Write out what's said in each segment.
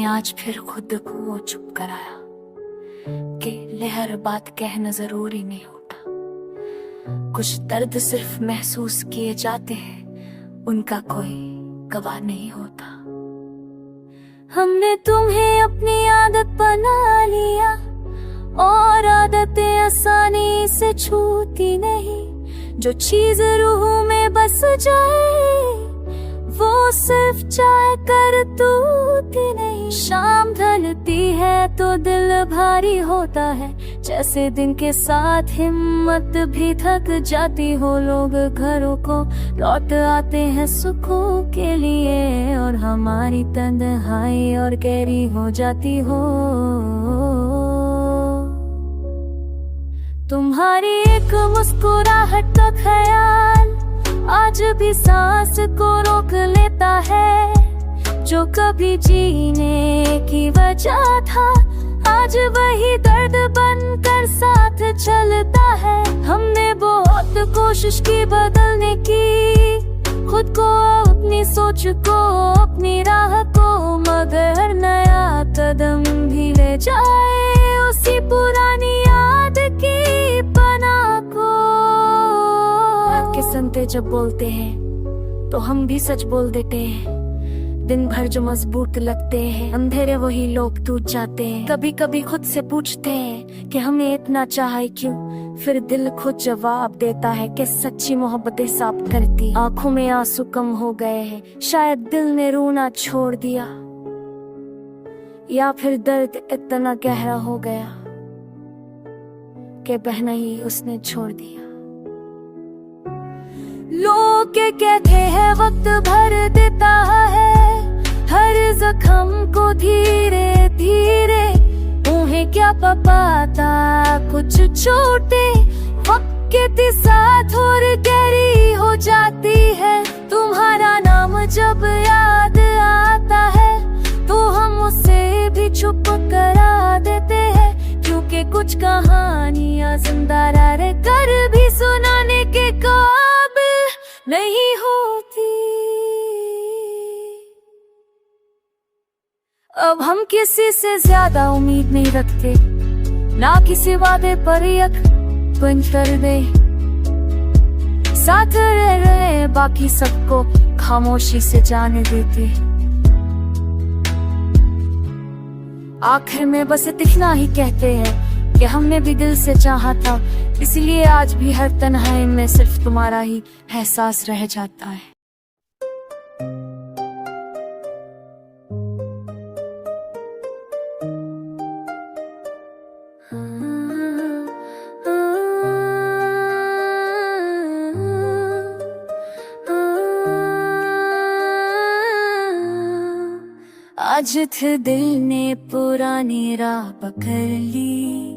आज फिर खुद को चुप कराया कि ले हर बात कहना जरूरी नहीं होता। कुछ दर्द सिर्फ महसूस किए जाते हैं, उनका कोई गवाह नहीं होता। हमने तुम्हें अपनी आदत बना लिया और आदतें आसानी से छूती नहीं। जो चीज रूह में बस जाए वो सिर्फ चाह कर तूती नहीं। शाम ढलती है तो दिल भारी होता है, जैसे दिन के साथ हिम्मत भी थक जाती हो। लोग घरों को लौट आते हैं सुखों के लिए और हमारी तन्हाई और गहरी हो जाती हो। तुम्हारी एक मुस्कुराहट का ख्याल आज भी सांस को रोक लेता है। जो कभी जीने की वजह था आज वही दर्द बनकर साथ चलता है। हमने बहुत कोशिश की बदलने की, खुद को, अपनी सोच को, अपनी राह को, मगर नया कदम भी ले जाए उसी पुरानी याद की पनाह को। आपके संते जब बोलते हैं तो हम भी सच बोल देते हैं। दिन भर जो मजबूत लगते हैं, अंधेरे वही लोग टूट जाते हैं। कभी कभी खुद से पूछते हैं कि हमने इतना चाहा क्यों, फिर दिल खुद जवाब देता है कि सच्ची मोहब्बतें साफ करती। आंखों में आंसू कम हो गए हैं, शायद दिल ने रोना छोड़ दिया, या फिर दर्द इतना गहरा हो गया कि बहना ही उसने छोड़ दिया। लोग कहते हैं वक्त भर देता है हर जख्म को धीरे धीरे। उन्हें क्या पता कुछ चोटें वक्त के साथ और गहरी हो जाती है। तुम्हारा नाम जब याद आता है तो हम उसे भी चुप करा देते हैं, क्योंकि कुछ कहानियां जिंदा रह कर भी सुनाने के काबिल नहीं होती। अब हम किसी से ज्यादा उम्मीद नहीं रखते, ना किसी वादे पर यकीन कर दे। साथ रह रहे बाकी सबको खामोशी से जाने देते। आखिर में बस इतना ही कहते हैं कि हमने भी दिल से चाहा था, इसलिए आज भी हर तन्हाई में सिर्फ तुम्हारा ही एहसास रह जाता है। आज थे दिल ने पुरानी राह पकड़ ली,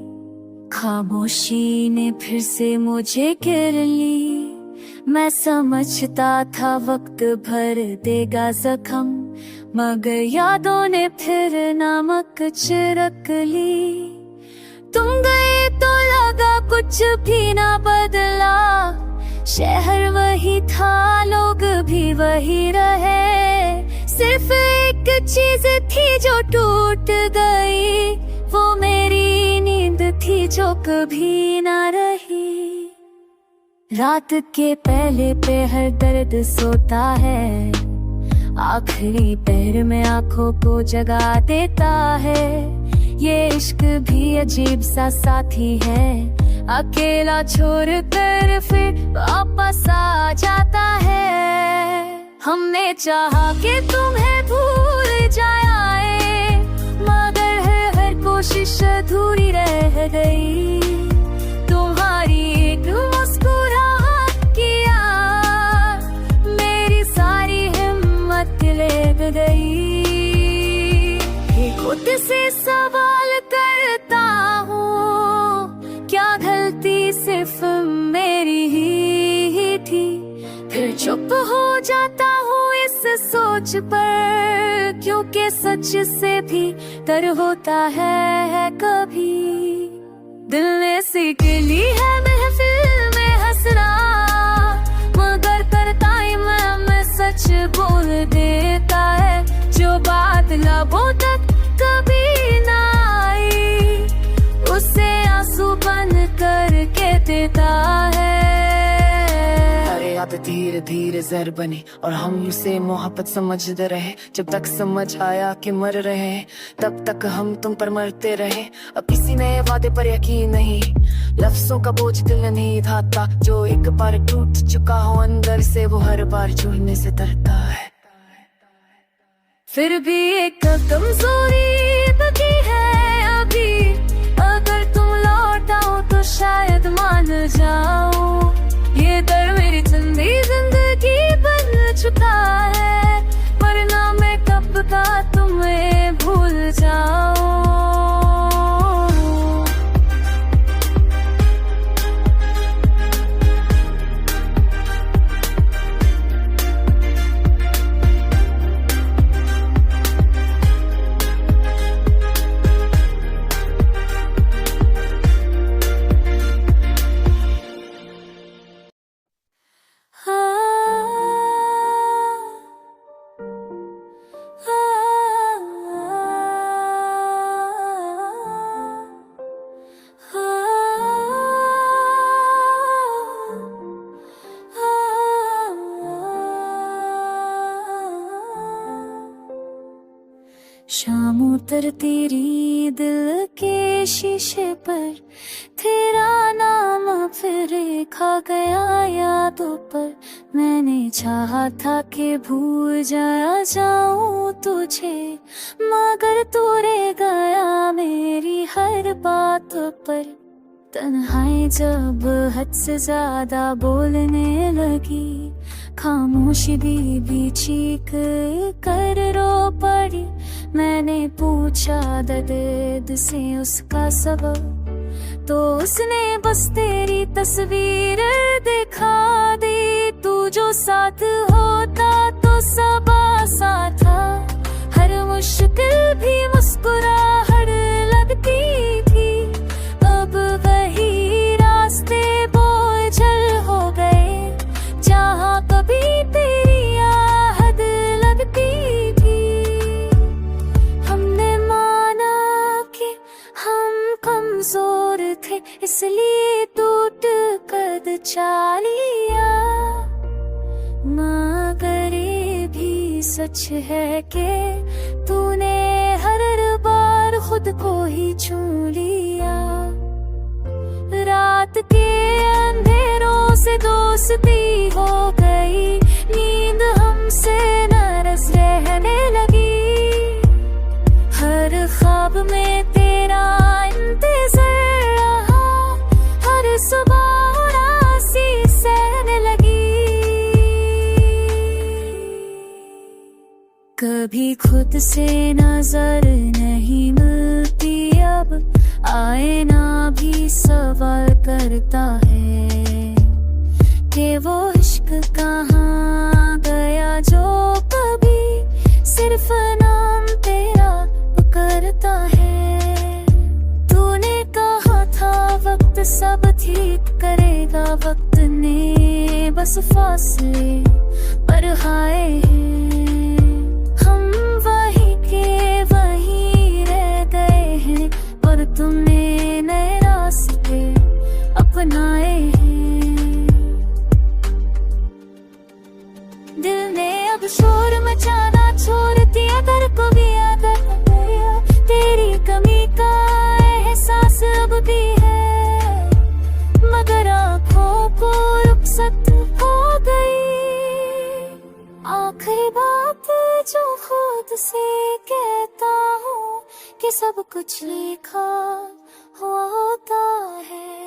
खामोशी ने फिर से मुझे घेर ली। मैं समझता था वक्त भर देगा जख्म, मगर यादों ने फिर नमक छिड़क ली। तुम गए तो लगा कुछ भी ना बदला, शहर वही था लोग भी वही रहे। सिर्फ एक चीज थी जो टूट गई, वो मेरी नींद थी जो कभी ना रही। रात के पहले पहर दर्द सोता है, आखिरी पहर में आंखों को जगा देता है। ये इश्क भी अजीब सा साथी है, अकेला छोड़ कर फिर वापस आ जाता है। हमने चाहा कि तुम्हें भूल जाए, मगर हर कोशिश अधूरी रह गई। तुम्हारी एक मुस्कुराहट की याद मेरी सारी हिम्मत ले गई। खुद से सवाल करता हूँ, क्या गलती सिर्फ मेरी ही थी? फिर चुप हो जाता हूँ इस सोच पर, क्योंकि सच से भी डर होता है कभी। दिल ने सीख ली है महफिल में हंसना, मगर करता ही मैं सच बोल देता है। जो बात लबों तक धीरे धीरे जहर बनी और हम उसे मोहब्बत समझते रहे। जब तक समझ आया कि मर रहे हैं तब तक हम तुम पर मरते रहे। अब किसी नए वादे पर यकीन नहीं, लफ्जों का बोझ दिल नहीं उठाता। जो एक बार टूट चुका हो अंदर से वो हर बार जुड़ने से डरता है। फिर भी एक कमजोरी बची है अभी, अगर तुम लौट आओ तो शायद मान जाओ। ये दर मेरी जिंदगी बन चुका है, वरना मैं कब का तुम्हें भूल जाओ। शाम उतरती री दिल के शीशे पर तेरा नाम फिर खा गया यादों पर। मैंने चाहा था कि भूल जाऊं तुझे, मगर तू रह गया मेरी हर बात पर। तन्हाई जब हद से ज्यादा बोलने लगी, खामोशी भी चीख कर रो पड़ी। मैंने पूछा दर्द से उसका सबब, तो उसने बस तेरी तस्वीर दिखा दी। तू जो साथ होता तो सब आसान था, हर मुश्किल भी मुस्कुराहट लगती थी। अब वही रास्ते बोझल हो गए, जहाँ कभी तेरी आहट लगती थी। हमने माना कि हम कमजोर थे, इसलिए टूट कर चालिया। मगर ये भी सच है कि तूने हर बार खुद को ही चुन लिया। रात के अंधेरों से दोस्ती हो गई, नींद हमसे नाराज रहने लगी। हर ख्वाब में तेरा इंतजार रहा, हर सुबह उदासी सहने लगी। कभी खुद से नजर नहीं मिलती अब, आईना भी सवाल करता है कि वो इश्क कहाँ गया जो कभी सिर्फ नाम तेरा पुकारता है। तूने कहा था वक्त सब ठीक करेगा, वक्त ने बस फासले बढ़ाए हैं। हम वहीं के वहीं रह गए हैं, पर तुमने नए रास्ते अपनाए हैं। दिल ने अब शोर मचाना छोड़ दिया, घर को भी आदत गया। तेरी कमी का एहसास अब भी है, मगर आँखों को रुखसत हो गई। आखिरी बात जो खुद से कहता हूँ कि सब कुछ लिखा होता है,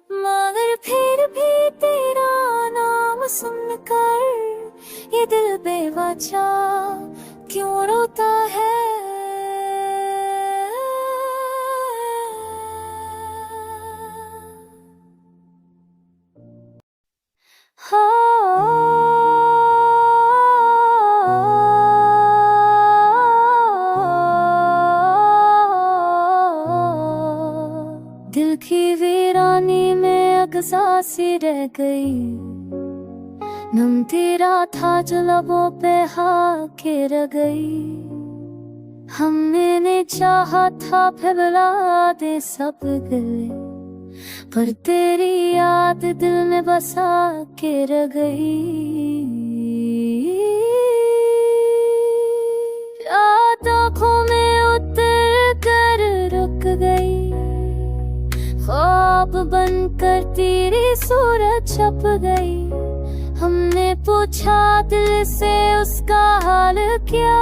मगर फिर भी तेरा नाम सुनकर ये दिल बेवजह क्यों रोता है। दिल की वीरानी में अगसा सी रह गई, नम तेरा था जो लबों पे हाके रह गई। हमने चाहा था फिर बुला दे सब गले, पर तेरी याद दिल में बसा के रह गई। याद आँखों में उतर कर रुक गई, ख्वाब बनकर तेरी सूरत छप गई। हमने पूछा दिल से उसका हाल क्या,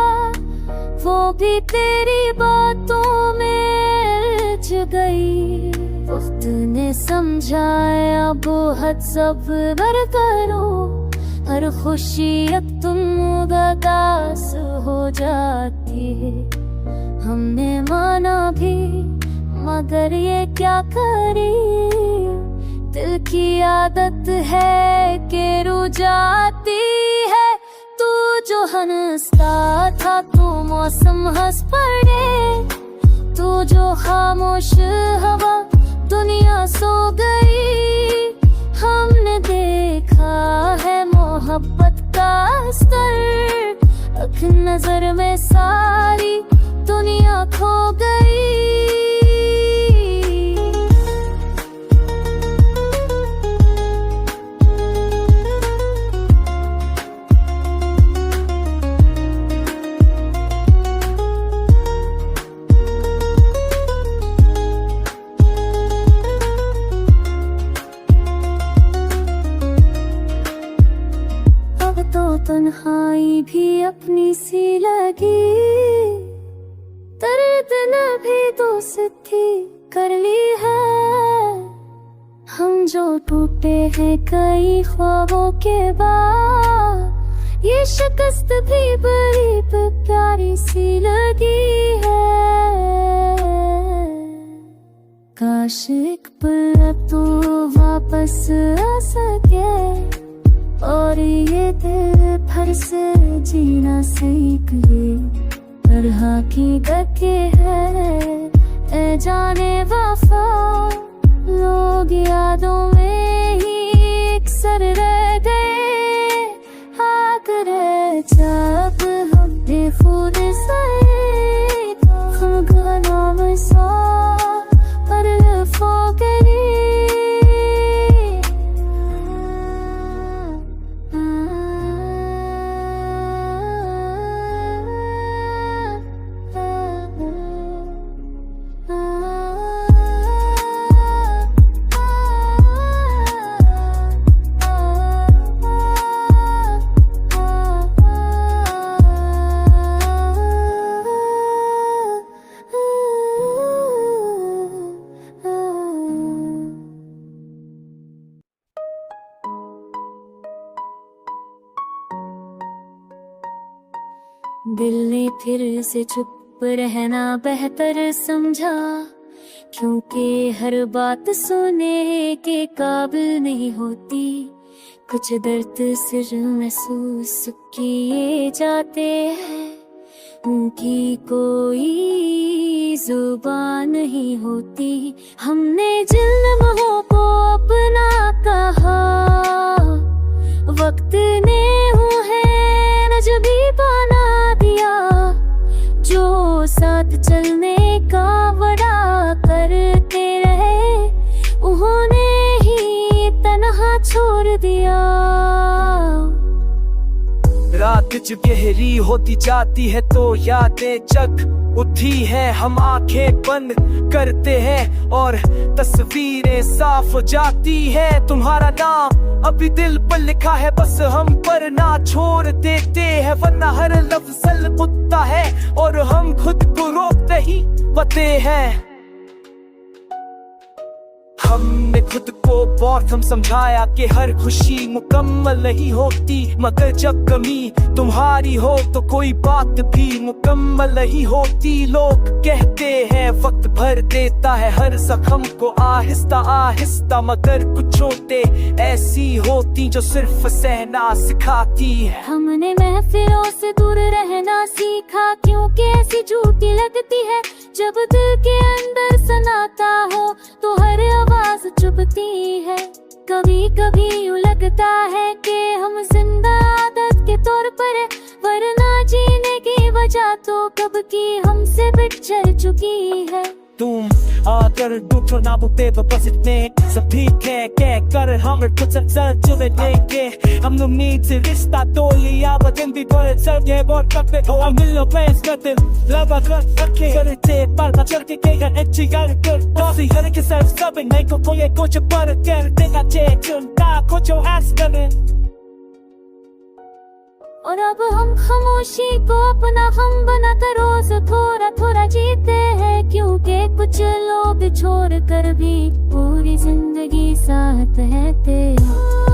वो भी तेरी बातों में उलझ गई। वक्त ने समझाया बहुत सब्र करो, हर खुशी अब तुम उदास हो जाती है। हमने माना भी मगर ये क्या करी, दिल की आदत है कि रू जाती है। तू जो हंसता था तो मौसम हंस पड़े, तू जो खामोश हवा दुनिया सो गई। हमने देखा है मोहब्बत का स्तर, एक नजर में सारी दुनिया खो गई। तो तन्हाई भी अपनी सी लगी, दर्द ने भी दोस्ती कर ली है। हम जो टूटे हैं कई ख्वाबों के बाद, ये शिकस्त भी बड़ी प्यारी सी लगी है। काश एक पल तो वापस आ सके और ये दिल फिर से जीना सीख ले। तरह की धक्के है ए जाने वफा, लोग यादों में ही अक्सर रह गए। आकर जब हमने खुद से हम नाम सा पर फो करे। दिल ने फिर से चुप रहना बेहतर समझा, क्योंकि हर बात सुनने के काबिल नहीं होती। कुछ दर्द सिर महसूस किए जाते हैं, उनकी कोई जुबान नहीं होती। हमने जिन लम्हों को अपना कहा, वक्त ने नजबी बना दिया। जो साथ चलने का वड़ा करते रहे, उन्होंने ही तन्हा छोड़ दिया। रात जब गहरी होती जाती है तो यादें जग उठी है। हम आंखें बंद करते हैं और तस्वीरें साफ हो जाती है। तुम्हारा नाम अभी दिल पर लिखा है, बस हम पर ना छोड़ देते हैं। वरना हर लफ्ज़ कुत्ता है और हम खुद को रोकते ही पते हैं। हमने खुद को बहुत समझाया कि हर खुशी मुकम्मल नहीं होती, मगर जब कमी तुम्हारी हो तो कोई बात भी मुकम्मल नहीं होती। लोग कहते हैं वक्त भर देता है हर जख्म को आहिस्ता आहिस्ता, मगर कुछ चोटें ऐसी होती जो सिर्फ सहना सिखाती है। हमने महफिलों से दूर रहना सीखा, क्योंकि ऐसी झूठी लगती है। जब दिल के अंदर सनाता हो तो हर आवाज चुभती है। कभी कभी यूं लगता है कि हम जिंदा आदत के तौर पर है, वरना जीने की वजह तो कब की हमसे बिछड़ चुकी है। तुम अगर दूठो ना बोलते तो बस इतने सभी कह कर हम कुछ अक्सर चुने देंगे हम लोग नींद से रिश्ता तोड़ लिया बदन भी बोले चल गए बहुत करते हो हम मिलो प्लेस करते लगा कर रखे करते पर चल के गए अच्छी यार कर दोसी हर के साथ सब नहीं को कोई कुछ पर कर देगा चुनता कुछ ऐसा करे और अब हम खामोशी को अपना हम बनाकर रोज थोड़ा थोड़ा जीते हैं क्योंकि कुछ लोग छोड़ कर भी पूरी जिंदगी साथ रहते हैं।